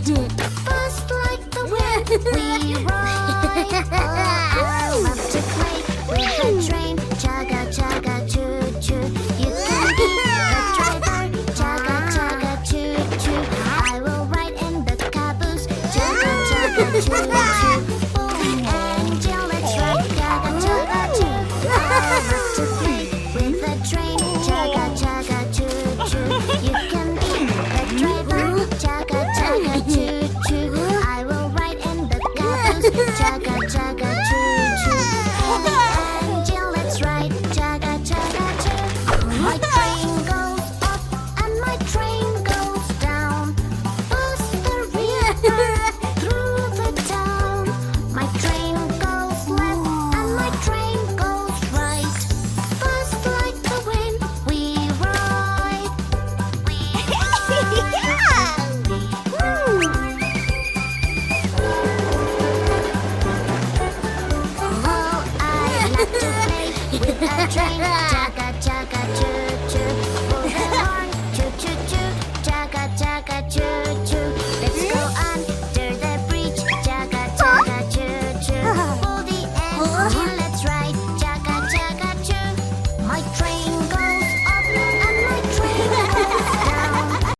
Fast like the wind, we ride. Oh, I love to play with the train. Chugga, chugga, choo choo. You can be the driver. Chugga, chugga, choo choo. I will ride in the caboose. Chugga, chugga, choo choo. Oh, Angel, let's ride. Chugga, chugga, choo. I love to play with the train. Chugga, chugga, choo choo. You can be the driver. Chugga, chugga, choo choo. I will ride in the caboose. Chugga, chugga, choo choo. Oh, Angel, let's ride. Chugga, chugga, choo. My train goes up and my train goes down. Past the river, through the town. My train goes left and my train goes right. Fast like the wind, we ride. We Oh, I like to play with a train.